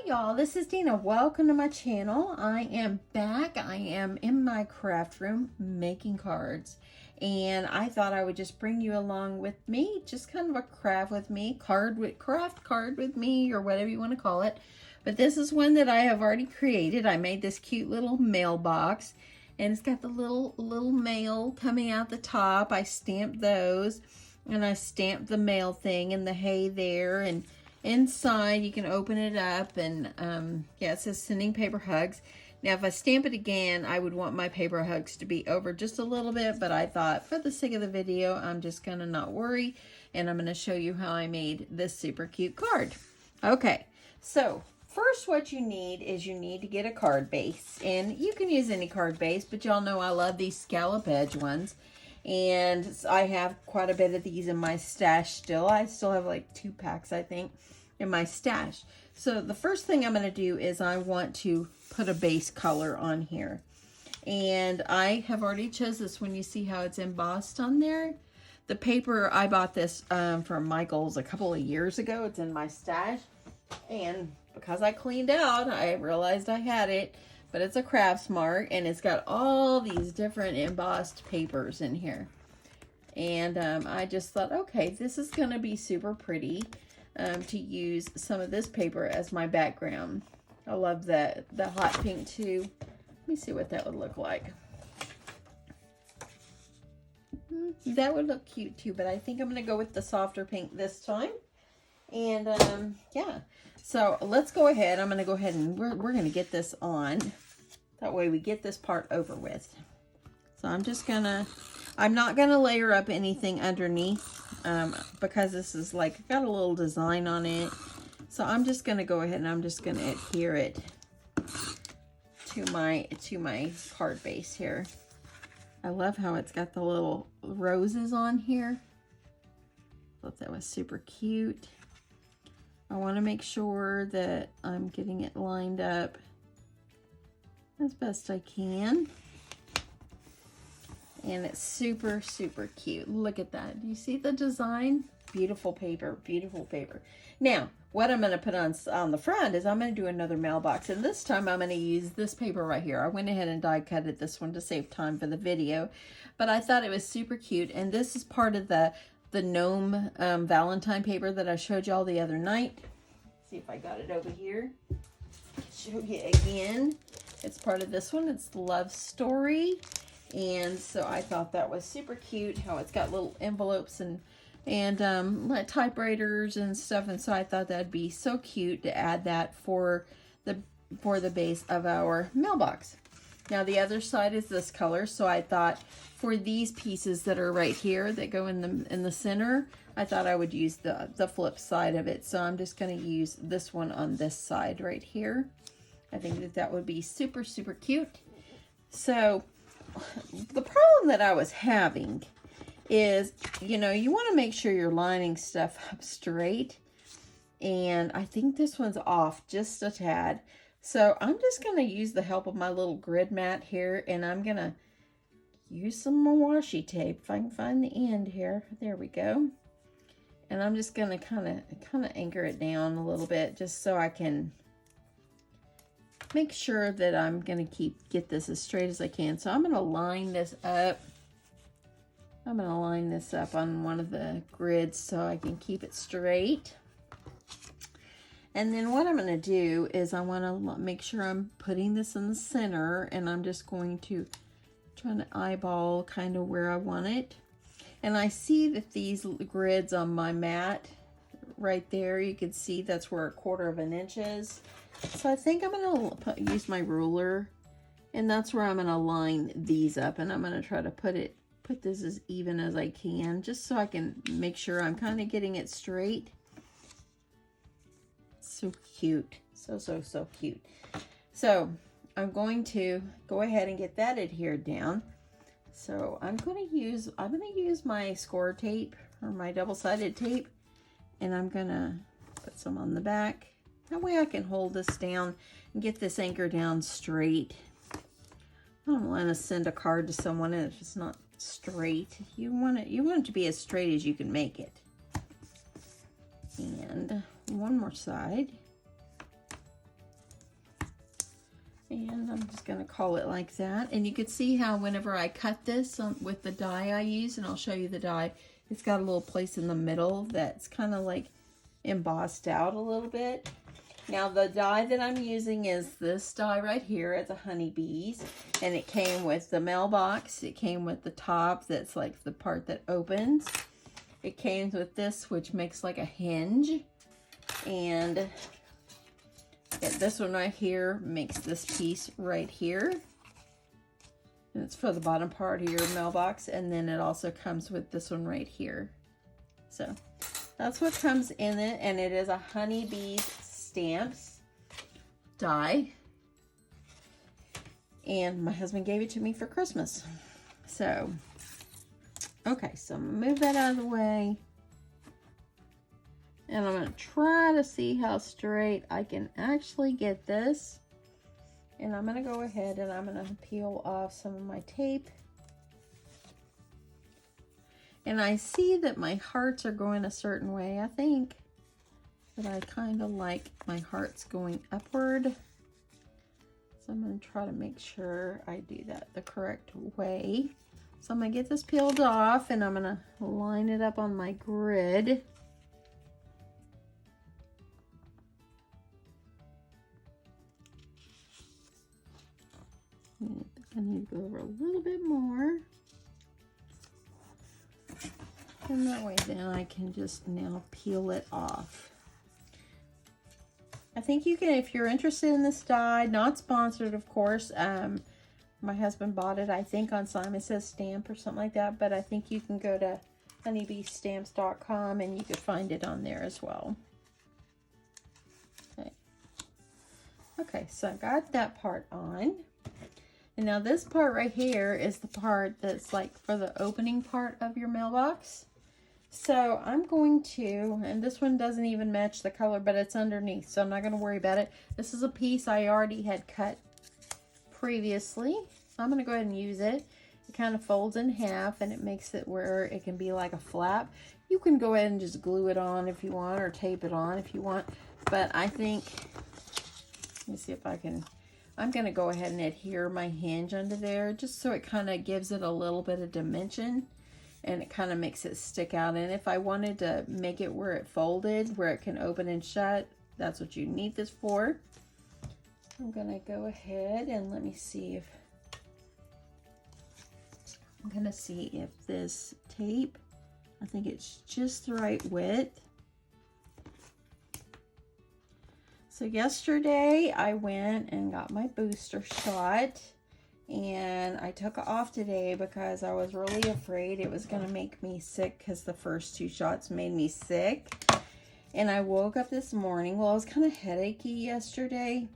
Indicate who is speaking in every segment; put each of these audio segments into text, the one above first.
Speaker 1: y'all, this is Dina. Welcome to my channel. I am back. I am in my craft room making cards, and I thought I would just bring you along with me, just kind of a craft with me, craft card with me, or whatever you want to call it. But this is one that I have already created. I made this cute little mailbox, and it's got the little mail coming out the top. I stamped those, and I stamped the mail thing and the hay there, and inside you can open it up, and yeah, it says sending paper hugs. Now if I stamp it again, I would want my paper hugs to be over just a little bit, but I thought for the sake of the video, I'm just gonna not worry, and I'm gonna show you how I made this super cute card. Okay, so first what you need is you need to get a card base, and you can use any card base, but y'all know I love these scallop edge ones. And I have quite a bit of these in my stash still. I still have like 2 packs, I think, in my stash. So the first thing I'm going to do is I want to put a base color on here. And I have already chose this one. You see how it's embossed on there? The paper, I bought this from Michael's a couple of years ago. It's in my stash. And because I cleaned out, I realized I had it. But it's a Craftsmart, and it's got all these different embossed papers in here. And I just thought, okay, this is going to be super pretty to use some of this paper as my background. I love the hot pink too. Let me see what that would look like. That would look cute too, but I think I'm going to go with the softer pink this time. And yeah, so let's go ahead. I'm going to go ahead and we're going to get this on. That way we get this part over with. So I'm not going to layer up anything underneath because this is like got a little design on it. So I'm just going to go ahead and I'm just going to adhere it to my card base here. I love how it's got the little roses on here. Thought that was super cute. I want to make sure that I'm getting it lined up as best I can. And it's super, super cute. Look at that. Do you see the design? Beautiful paper, beautiful paper. Now, what I'm going to put on the front is I'm going to do another mailbox. And this time I'm going to use this paper right here. I went ahead and die cutted this one to save time for the video. But I thought it was super cute. And this is part of the gnome Valentine paper that I showed y'all the other night. See if I got it over here. Show you again. It's part of this one. It's the love story. And so I thought that was super cute how it's got little envelopes and typewriters and stuff. And so I thought that'd be so cute to add that for the base of our mailbox. Now the other side is this color. So I thought for these pieces that are right here that go in the center, I thought I would use the flip side of it. So I'm just going to use this one on this side right here. I think that would be super, super cute. So the problem that I was having is, you know, you want to make sure you're lining stuff up straight. And I think this one's off just a tad. So I'm just going to use the help of my little grid mat here, and I'm going to use some more washi tape if I can find the end here. There we go. And I'm just going to kind of anchor it down a little bit just so I can make sure that I'm going to get this as straight as I can. So I'm going to line this up. I'm going to line this up on one of the grids so I can keep it straight. And then what I'm going to do is I want to make sure I'm putting this in the center, and I'm just going to try to eyeball kind of where I want it. And I see that these grids on my mat right there, you can see that's where 1/4 inch is. So I think I'm going to use my ruler, and that's where I'm going to line these up, and I'm going to try to put this as even as I can, just so I can make sure I'm kind of getting it straight. So cute. So cute. So I'm going to go ahead and get that adhered down. So I'm going to use my score tape, or my double-sided tape, and I'm going to put some on the back. That way I can hold this down and get this anchor down straight. I don't want to send a card to someone if it's not straight. You want it to be as straight as you can make it. And one more side. And I'm just going to call it like that. And you can see how whenever I cut this with the die I use, and I'll show you the die, it's got a little place in the middle that's kind of like embossed out a little bit. Now the die that I'm using is this die right here. It's a honeybees, and it came with the mailbox. It came with the top that's like the part that opens. It came with this, which makes like a hinge, and this one right here makes this piece right here. And it's for the bottom part of your mailbox, and then it also comes with this one right here. So that's what comes in it, and it is a honeybees stamps die, and my husband gave it to me for Christmas. So okay, so I'm gonna move that out of the way, and I'm gonna try to see how straight I can actually get this. And I'm gonna go ahead and I'm gonna peel off some of my tape. And I see that my hearts are going a certain way. I think that I kind of like my hearts going upward. So I'm going to try to make sure I do that the correct way. So I'm going to get this peeled off, and I'm going to line it up on my grid. I need to go over a little bit more. And that way then I can just now peel it off. I think you can, if you're interested in this die, not sponsored of course, my husband bought it I think on Simon Says Stamp or something like that, but I think you can go to honeybeestamps.com and you can find it on there as well. Okay, so I got that part on. And now this part right here is the part that's like for the opening part of your mailbox. So I'm going to, and this one doesn't even match the color, but it's underneath, so I'm not going to worry about it. This is a piece I already had cut previously, so I'm going to go ahead and use it. It kind of folds in half, and it makes it where it can be like a flap. You can go ahead and just glue it on if you want, or tape it on if you want, but I think, let me see if I can, I'm going to go ahead and adhere my hinge under there, just so it kind of gives it a little bit of dimension. And it kind of makes it stick out. And if I wanted to make it where it folded, where it can open and shut, that's what you need this for. I'm gonna go ahead and let me see if, I'm gonna see if this tape, I think it's just the right width. So yesterday I went and got my booster shot. And I took it off today because I was really afraid it was going to make me sick, because the first 2 shots made me sick. And I woke up this morning, well, I was kind of headachy yesterday.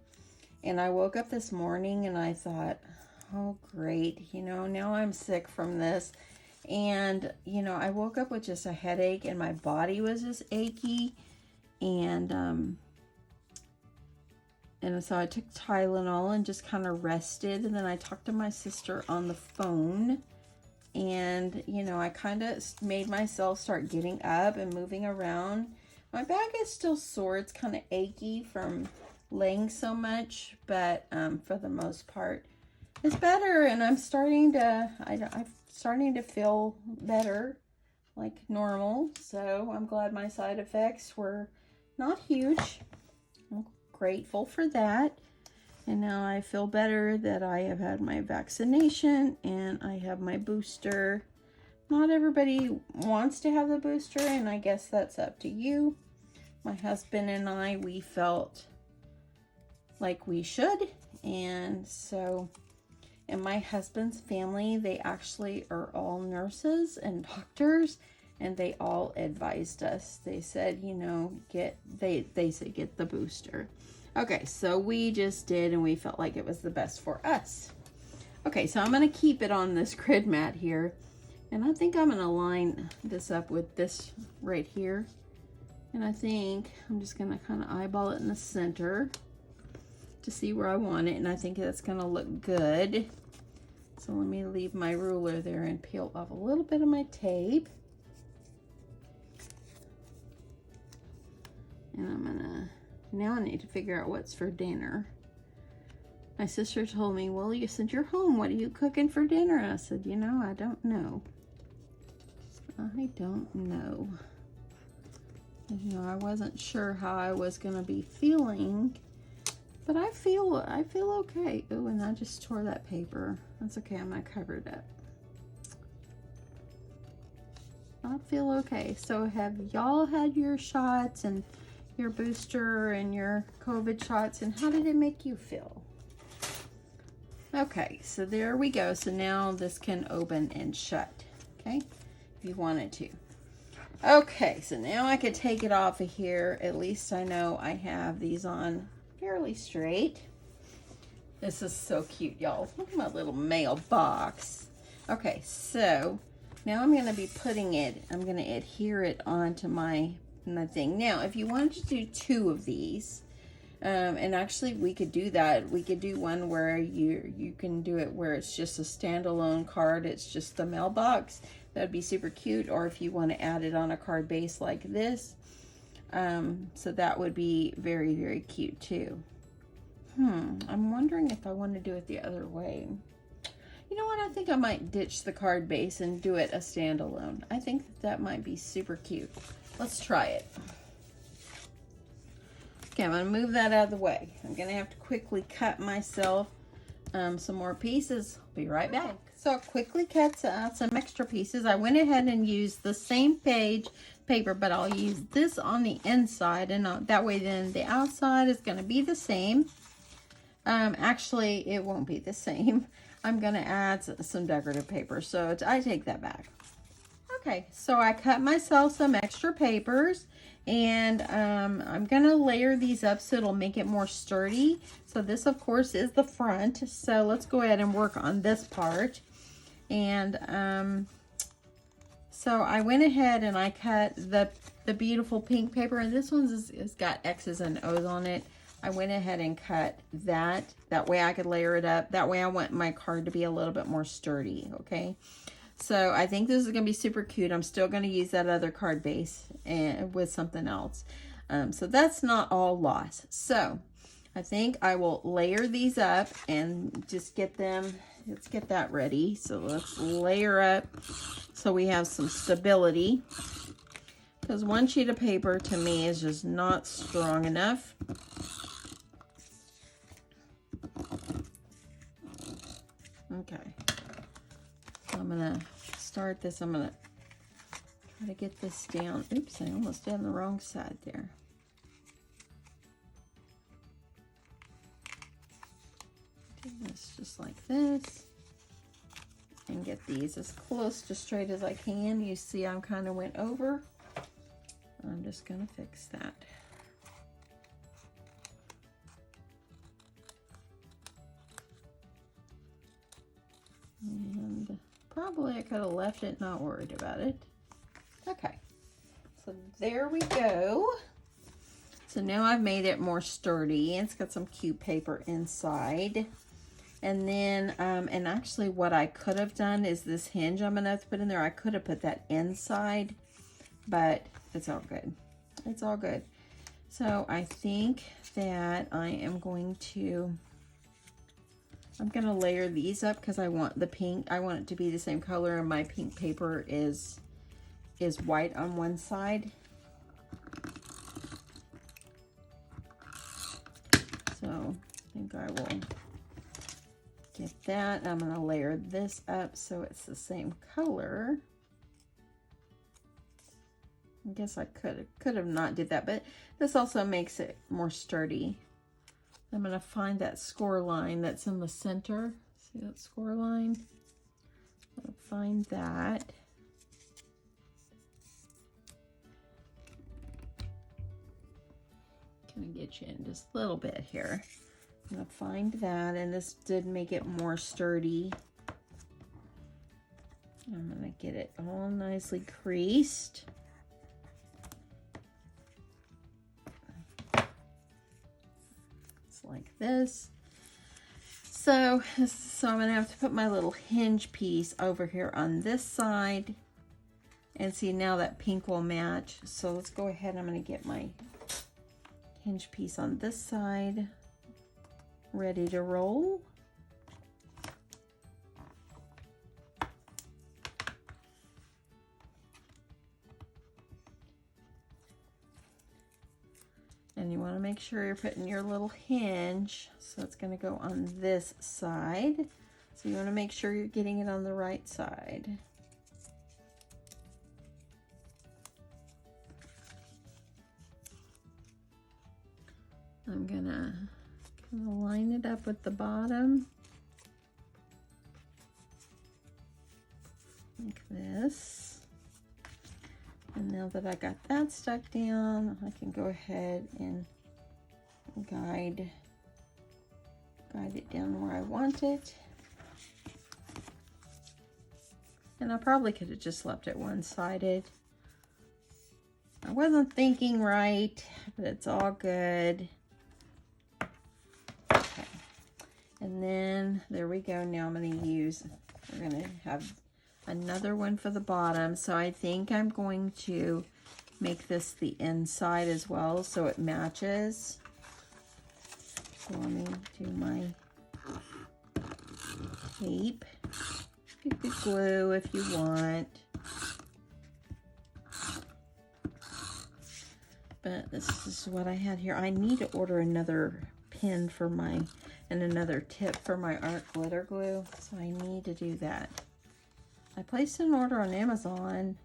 Speaker 1: And I woke up this morning and I thought, oh, great, you know, now I'm sick from this. And, you know, I woke up with just a headache and my body was just achy. And so I took Tylenol and just kind of rested. And then I talked to my sister on the phone. And, you know, I kind of made myself start getting up and moving around. My back is still sore. It's kind of achy from laying so much. But for the most part, it's better. And I'm starting to feel better, like normal. So I'm glad my side effects were not huge. Grateful for that. And now I feel better that I have had my vaccination and I have my booster. Not everybody wants to have the booster, and I guess that's up to you. My husband and I, we felt like we should, and so, and my husband's family, they actually are all nurses and doctors, and they all advised us. They said, you know, they said get the booster. Okay, so we just did, and we felt like it was the best for us. Okay, so I'm going to keep it on this grid mat here, and I think I'm going to line this up with this right here. And I think I'm just going to kind of eyeball it in the center to see where I want it, and I think that's going to look good. So let me leave my ruler there and peel off a little bit of my tape. And I'm going to, now I need to figure out what's for dinner. My sister told me, well, you said you're home. What are you cooking for dinner? I said, you know, I don't know. I don't know. You know, I wasn't sure how I was going to be feeling, but I feel okay. Oh, and I just tore that paper. That's okay. I'm going to cover it up. I feel okay. So have y'all had your shots and your booster and your COVID shots, and how did it make you feel? Okay, so there we go. So now this can open and shut, okay, if you wanted to. Okay, so now I could take it off of here. At least I know I have these on fairly straight. This is so cute, y'all. Look at my little mailbox. Okay, so now I'm going to be putting it, I'm going to adhere it onto my thing. Now, if you wanted to do 2 of these, and actually we could do that. We could do one where you can do it where it's just a standalone card. It's just the mailbox. That'd be super cute. Or if you want to add it on a card base like this. So that would be very, very cute too. I'm wondering if I want to do it the other way. You know what? I think I might ditch the card base and do it a standalone. I think that might be super cute. Let's try it. Okay, I'm going to move that out of the way. I'm going to have to quickly cut myself some more pieces. I'll be right back. So I quickly cut some extra pieces. I went ahead and used the same page paper, but I'll use this on the inside, and that way then the outside is going to be the same. Actually, it won't be the same. I'm going to add some decorative paper, so I take that back. Okay, so I cut myself some extra papers, and I'm going to layer these up so it'll make it more sturdy. So this, of course, is the front. So let's go ahead and work on this part. And so I went ahead and I cut the beautiful pink paper, and this one's has got X's and O's on it. I went ahead and cut that. That way I could layer it up. That way I want my card to be a little bit more sturdy, okay? So I think this is going to be super cute. I'm still going to use that other card base and with something else. So that's not all lost. So I think I will layer these up and just get them. Let's get that ready. So let's layer up so we have some stability. Because one sheet of paper to me is just not strong enough. Okay. I'm gonna start this. I'm gonna try to get this down. Oops, I almost did on the wrong side there. Do this just like this. And get these as close to straight as I can. You see I kind of went over. I'm just gonna fix that. And probably I could have left it, not worried about it. Okay, so there we go. So now I've made it more sturdy. It's got some cute paper inside. And then, and actually what I could have done is this hinge I'm gonna have to put in there. I could have put that inside, but it's all good. It's all good. So I think that I am going to, I'm gonna layer these up because I want the pink, I want it to be the same color, and my pink paper is white on one side. So I think I will get that. I'm gonna layer this up so it's the same color. I guess I could have not did that, but this also makes it more sturdy. I'm gonna find that score line that's in the center. See that score line? I'm gonna find that. Gonna get you in just a little bit here. I'm gonna find that, and this did make it more sturdy. I'm gonna get it all nicely creased. It's like this. So I'm gonna have to put my little hinge piece over here on this side, and see, now that pink will match. So let's go ahead. I'm gonna get my hinge piece on this side. ready to roll. And you want to make sure you're putting your little hinge, so it's going to go on this side. So you want to make sure you're getting it on the right side. I'm gonna line it up with the bottom like this. And now that I got that stuck down, I can go ahead and guide it down where I want it. And I probably could have just left it one-sided. I wasn't thinking right, but it's all good. Okay. And then there we go. Now I'm going to use, we're going to have another one for the bottom. So I think I'm going to make this the inside as well so it matches. So let me do my tape. You could glue if you want. But this is what I had here. I need to order another pin for my, and another tip for my art glitter glue. So I need to do that. I placed an order on Amazon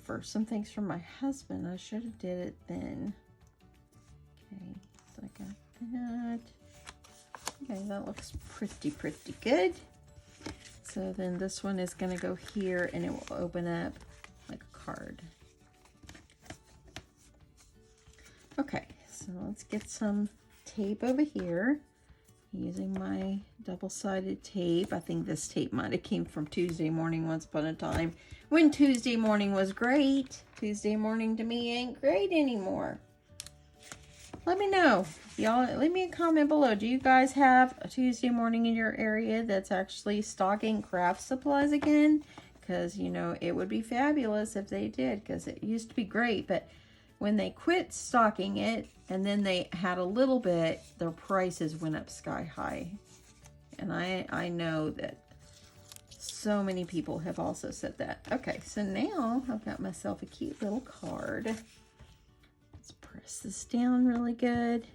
Speaker 1: for some things from my husband. I should have did it then. Okay, so I got that. Okay, that looks pretty good. So then this one is going to go here and it will open up like a card. Okay, so let's get some tape over here. Using my double-sided tape. I think this tape might have came from Tuesday morning once upon a time when Tuesday morning was great. Tuesday morning to me ain't great anymore. Let me know. Y'all, leave me a comment below. Do you guys have a Tuesday morning in your area that's actually stocking craft supplies again? Because, you know, it would be fabulous if they did, because it used to be great, but when they quit stocking it and then they had a little bit, their prices went up sky high. And I know that so many people have also said that. Okay, so now I've got myself a cute little card. Let's press this down really good.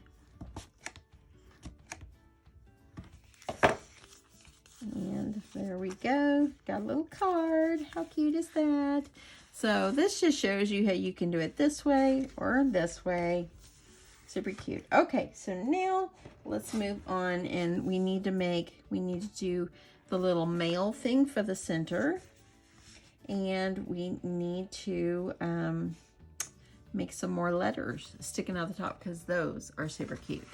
Speaker 1: And there we go. Got a little card. How cute is that? So this just shows you how you can do it this way or this way. Super cute. Okay, so now let's move on, and we need to do the little mail thing for the center. And we need to make some more letters sticking out the top because those are super cute.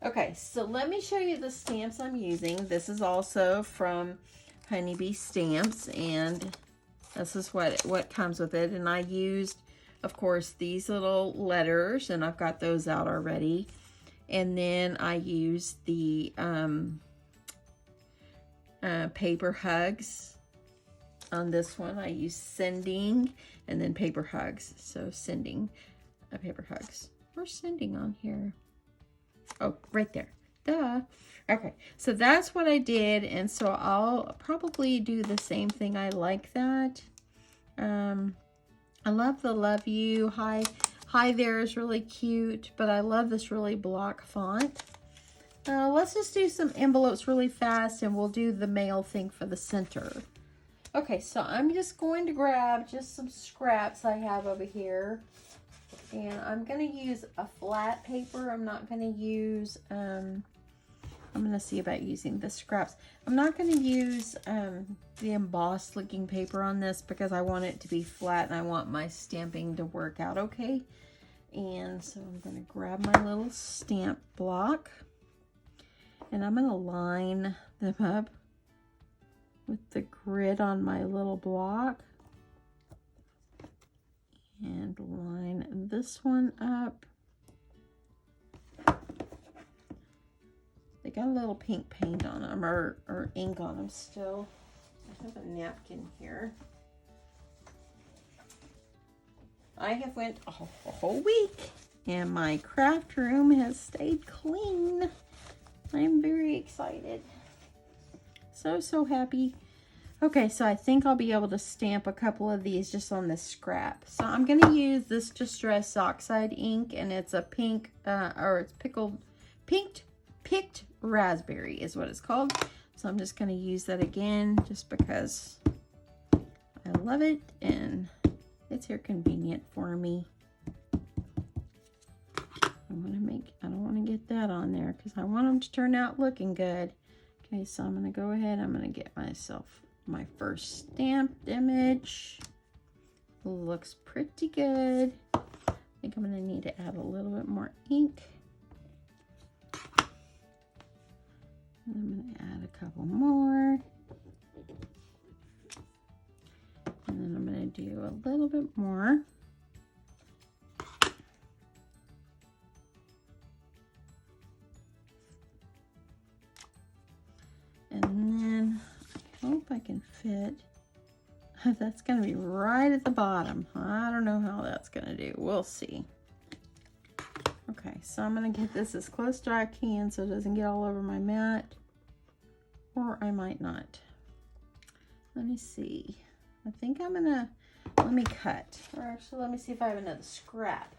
Speaker 1: Okay, so let me show you the stamps I'm using. This is also from Honeybee Stamps, and this is what comes with it. And I used, of course, these little letters, and I've got those out already. And then I used the paper hugs. On this one, I used sending and then paper hugs. So sending, paper hugs. Where's sending on here? Oh, right there. Duh. Okay, so that's what I did, and so I'll probably do the same thing. I like that. I love the love you. Hi there is really cute, but I love this really block font. Let's just do some envelopes really fast, and we'll do the mail thing for the center. Okay, so I'm just going to grab just some scraps I have over here. And I'm going to use a flat paper. I'm not going to use, I'm going to see about using the scraps. I'm not going to use the embossed looking paper on this because I want it to be flat and I want my stamping to work out okay. And so I'm going to grab my little stamp block and I'm going to line them up with the grid on my little block. And line this one up. They got a little pink paint on them, or ink on them still. I have a napkin here. I have went a whole week, and my craft room has stayed clean. I'm very excited. So happy. Okay, so I think I'll be able to stamp a couple of these just on this scrap. So I'm going to use this Distress Oxide ink, and it's a pink, or it's picked raspberry is what it's called. So I'm just going to use that again just because I love it and it's here convenient for me. I don't want to get that on there because I want them to turn out looking good. Okay, so I'm going to go ahead, I'm going to get myself my first stamped image. Looks pretty good. I think I'm going to need to add a little bit more ink. And I'm going to add a couple more. And then I'm going to do a little bit more. And then I hope I can fit. That's going to be right at the bottom. I don't know how that's going to do. We'll see. Okay, so I'm going to get this as close to I can so it doesn't get all over my mat. Or I might not. Let me see. I think I'm going to, let me cut. Or actually, let me see if I have another scrap.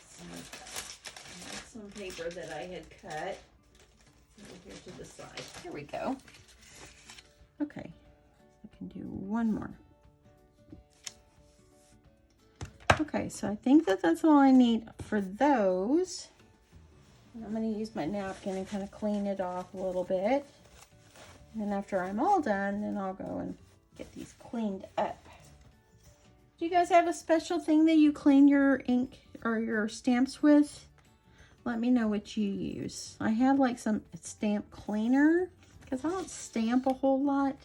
Speaker 1: So I have some paper that I had cut. Here to the side. Here we go. Okay, I can do one more. Okay, so I think that that's all I need for those. And I'm going to use my napkin and kind of clean it off a little bit. And then after I'm all done, then I'll go and get these cleaned up. Do you guys have a special thing that you clean your ink or your stamps with? Let me know what you use. I have like some stamp cleaner because I don't stamp a whole lot,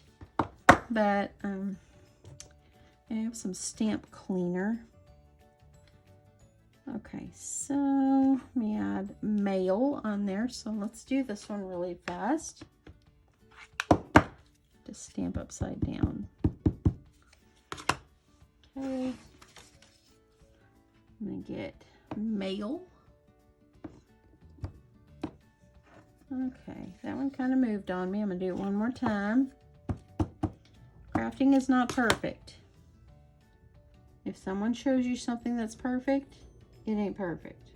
Speaker 1: but I have some stamp cleaner. Okay, so let me add mail on there. So let's do this one really fast. Just stamp upside down. Okay, I'm gonna get mail. Okay, that one kind of moved on me. I'm going to do it one more time. Crafting is not perfect. If someone shows you something that's perfect, it ain't perfect.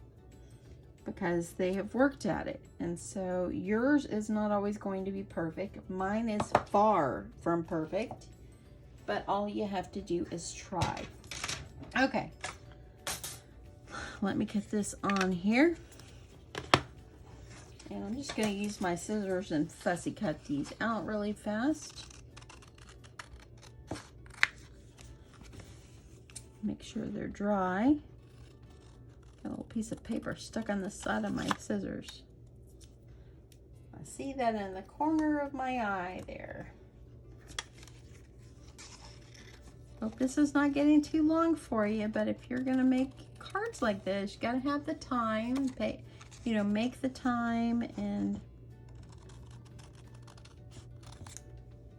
Speaker 1: Because they have worked at it. And so yours is not always going to be perfect. Mine is far from perfect. But all you have to do is try. Okay. Let me get this on here. And I'm just going to use my scissors and fussy cut these out really fast. Make sure they're dry. Got a little piece of paper stuck on the side of my scissors. I see that in the corner of my eye there. Hope this is not getting too long for you, but if you're going to make cards like this, you got to have the time, make the time, and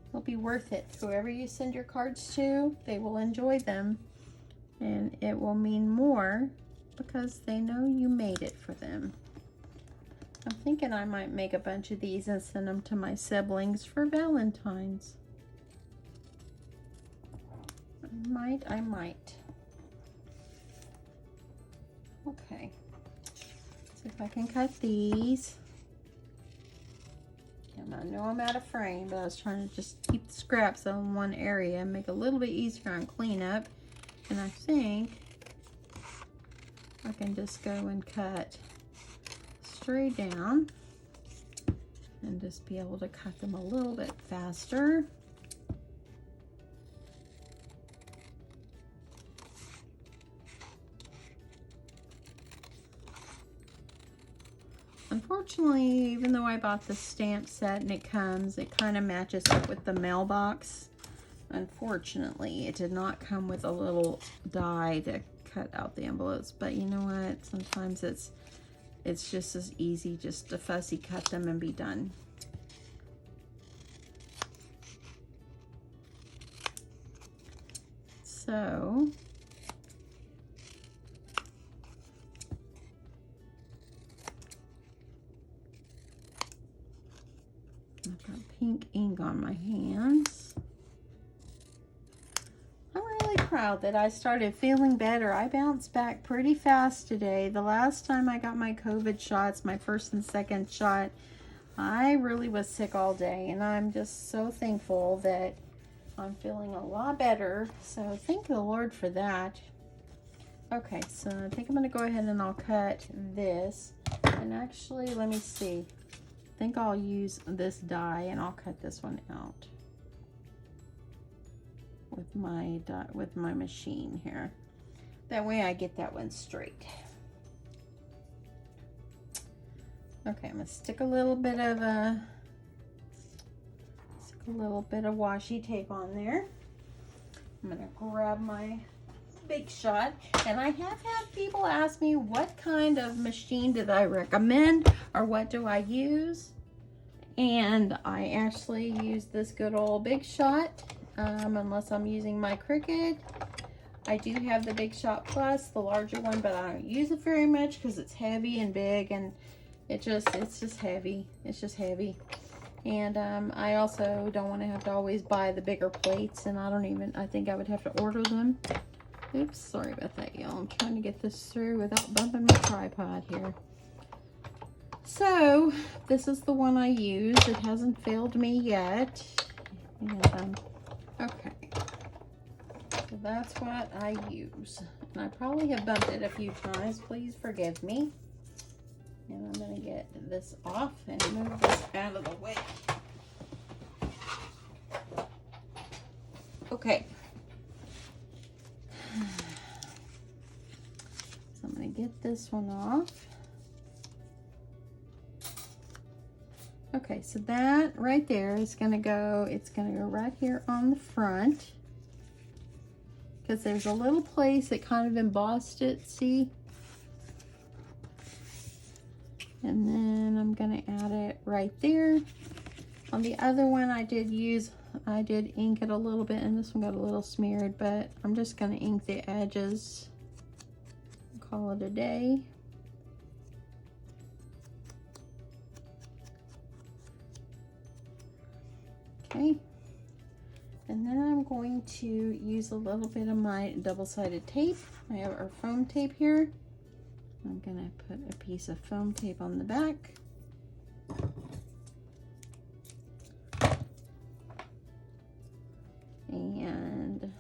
Speaker 1: it'll be worth it. Whoever you send your cards to, they will enjoy them, and it will mean more because they know you made it for them. I'm thinking I might make a bunch of these and send them to my siblings for Valentine's. I might. Okay. See if I can cut these. And I know I'm out of frame, but I was trying to just keep the scraps on one area and make it a little bit easier on cleanup. And I think I can just go and cut straight down and just be able to cut them a little bit faster. Unfortunately, even though I bought the stamp set and it kind of matches up with the Mailbox. Unfortunately, it did not come with a little die to cut out the envelopes. But you know what? Sometimes it's just as easy just to fussy cut them and be done. So I've got pink ink on my hands. I'm really proud that I started feeling better. I bounced back pretty fast today. The last time I got my COVID shots, my first and second shot, I really was sick all day, and I'm just so thankful that I'm feeling a lot better. So thank the Lord for that. Okay, so I think I'm going to go ahead and I'll cut this. And actually, let me see. I think I'll use this die and I'll cut this one out with my machine here. That way I get that one straight. Okay, I'm going to stick a little bit of washi tape on there. I'm going to grab my Big Shot, and I have had people ask me what kind of machine did I recommend or what do I use, and I actually use this good old Big Shot unless I'm using my Cricut. I do have the Big Shot Plus, the larger one, but I don't use it very much because it's heavy and big, and it's just heavy. It's just heavy. And I also don't want to have to always buy the bigger plates, and I think I would have to order them. Oops, sorry about that, y'all. I'm trying to get this through without bumping my tripod here. So, this is the one I use. It hasn't failed me yet. And, okay. So that's what I use. And I probably have bumped it a few times. Please forgive me. And I'm going to get this off and move this out of the way. Okay. So I'm going to get this one off. Okay, so that right there is going to go, it's going to go right here on the front. Because there's a little place that kind of embossed it, see? And then I'm going to add it right there. On the other one I did ink it a little bit, and this one got a little smeared, but I'm just going to ink the edges. Call it a day. Okay. And then I'm going to use a little bit of my double-sided tape. I have our foam tape here. I'm going to put a piece of foam tape on the back. And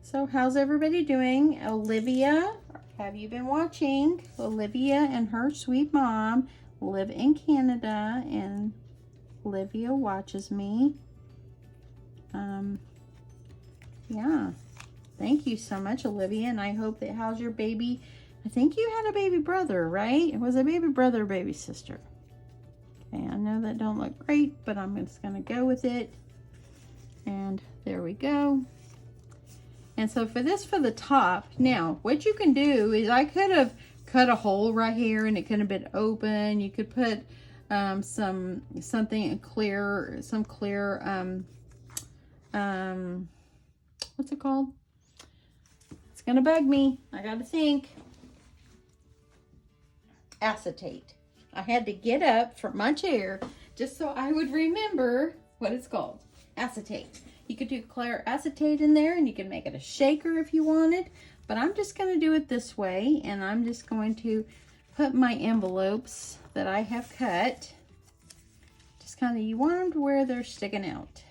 Speaker 1: so how's everybody doing? Olivia, have you been watching? Olivia and her sweet mom live in Canada, and Olivia watches me. Yeah, thank you so much, Olivia, and I hope that, how's your baby? I think you had a baby brother, right? It was a baby brother or baby sister. Okay, I know that don't look great, but I'm just gonna go with it. And there we go. And so for the top, now what you can do is, I could have cut a hole right here and it could have been open. You could put something clear, what's it called? It's gonna bug me. I gotta think. Acetate. I had to get up from my chair just so I would remember what it's called. Acetate. You could do clear acetate in there, and you can make it a shaker if you wanted, but I'm just going to do it this way, and I'm just going to put my envelopes that I have cut, just kind of, you want them to where they're sticking out.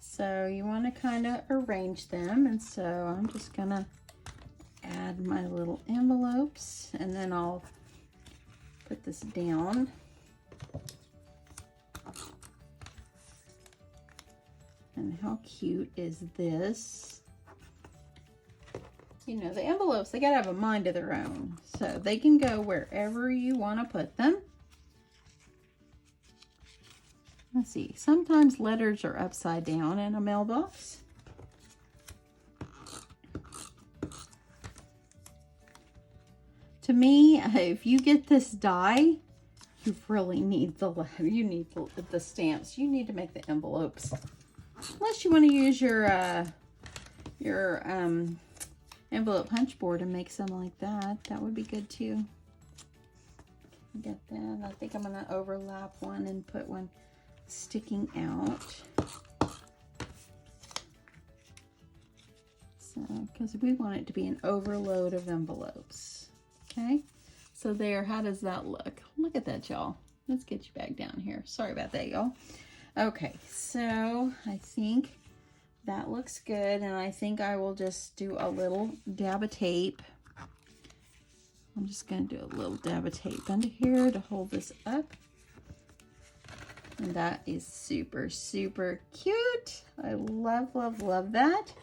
Speaker 1: So you want to kind of arrange them, and so I'm just going to add my little envelopes, and then I'll put this down. And how cute is this? You know, the envelopes, they gotta have a mind of their own. So they can go wherever you want to put them. Let's see, sometimes letters are upside down in a mailbox. To me, if you get this die, you really need the stamps. You need to make the envelopes. Unless you want to use your envelope punch board and make some like that. That would be good too. Get that. I think I'm going to overlap one and put one sticking out. So, because we want it to be an overload of envelopes. Okay, so there, how does that look? Look at that, y'all. Let's get you back down here. Sorry about that, y'all. Okay, so I think that looks good, and I think I will just do a little dab of tape. I'm just going to do a little dab of tape under here to hold this up. And that is super, super cute. I love, love, love that.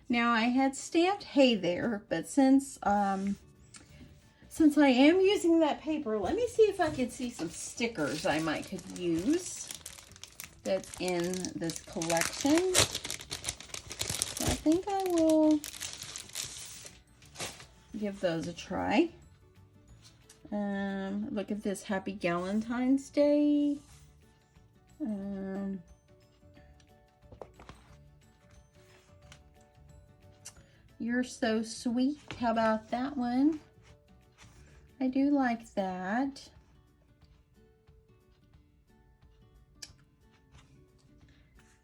Speaker 1: Now I had stamped hay there, but since I am using that paper, let me see if I can see some stickers I might could use that's in this collection. So I think I will give those a try. Look at this, Happy Valentine's Day. You're so sweet. How about that one? I do like that.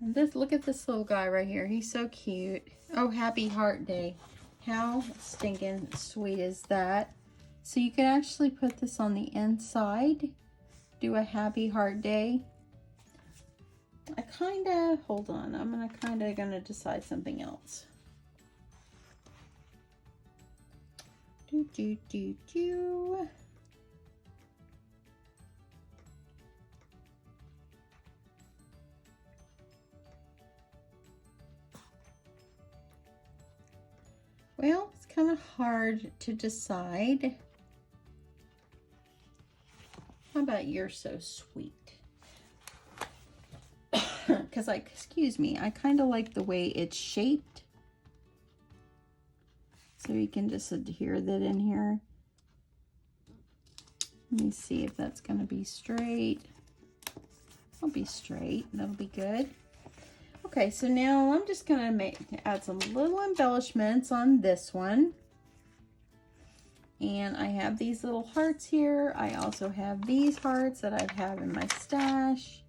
Speaker 1: And this, look at this little guy right here. He's so cute. Oh, Happy Heart Day. How stinking sweet is that? So you can actually put this on the inside. Do a Happy Heart Day. I kinda, hold on, I'm gonna decide something else. Do. Well, it's kind of hard to decide. How about You're So Sweet? Because excuse me, I kind of like the way it's shaped. So you can just adhere that in here. Let me see if that's going to be straight. It'll be straight. That'll be good. Okay, so now I'm just going to add some little embellishments on this one. And I have these little hearts here. I also have these hearts that I have in my stash.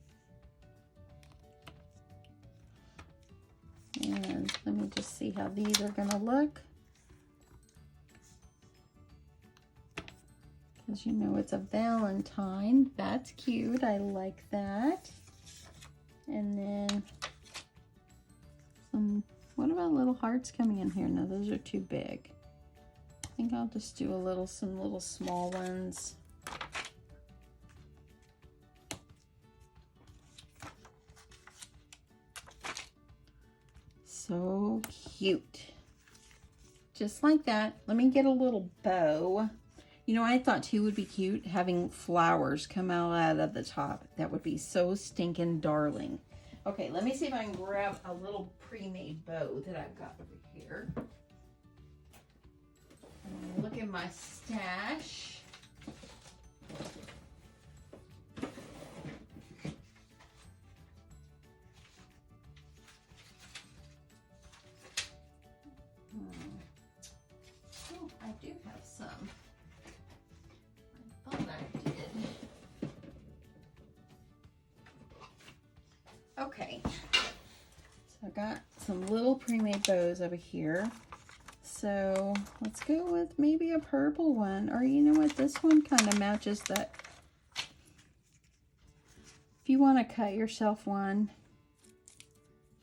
Speaker 1: And let me just see how these are going to look. Because you know it's a Valentine. That's cute. I like that. And then some, what about little hearts coming in here? No, those are too big. I think I'll just do some little small ones. So cute. Just like that. Let me get a little bow. You know, I thought too would be cute having flowers come out of the top. That would be so stinking darling. Okay, let me see if I can grab a little pre-made bow that I've got over here. Look at my stash. Oh, I do have some. I thought I did. Okay. So I got some little pre-made bows over here. So let's go with maybe a purple one, or you know what, this one kind of matches that. If you want to cut yourself one,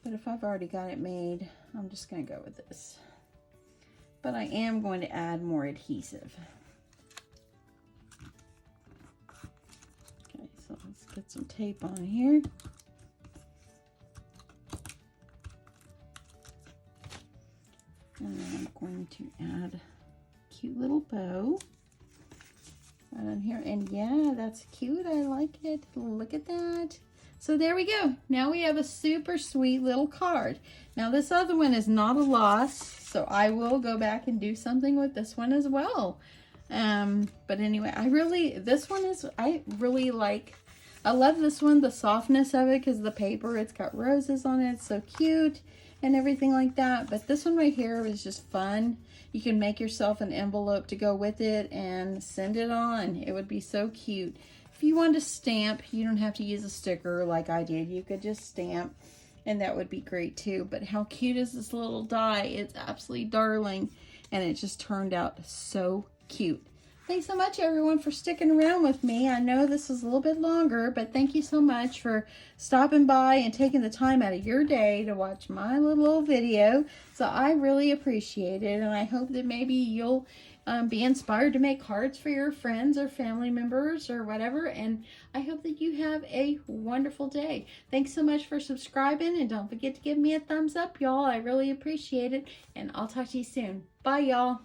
Speaker 1: but if I've already got it made, I'm just going to go with this. But I am going to add more adhesive. Okay, so let's get some tape on here. And then I'm going to add a cute little bow right on here. And yeah, that's cute. I like it. Look at that. So there we go. Now we have a super sweet little card. Now this other one is not a loss, so I will go back and do something with this one as well. But anyway, I really like, I love this one, the softness of it, because the paper, it's got roses on it. It's so cute. and everything like that. But this one right here was just fun. You can make yourself an envelope to go with it and send it on. It would be so cute. If you want to stamp, you don't have to use a sticker like I did. You could just stamp, and that would be great too. But how cute is this little die? It's absolutely darling, and it just turned out so cute. Thanks so much, everyone, for sticking around with me. I know this is a little bit longer, but thank you so much for stopping by and taking the time out of your day to watch my little old video. So I really appreciate it, and I hope that maybe you'll be inspired to make cards for your friends or family members or whatever. And I hope that you have a wonderful day. Thanks so much for subscribing, and don't forget to give me a thumbs up, y'all. I really appreciate it, and I'll talk to you soon. Bye, y'all.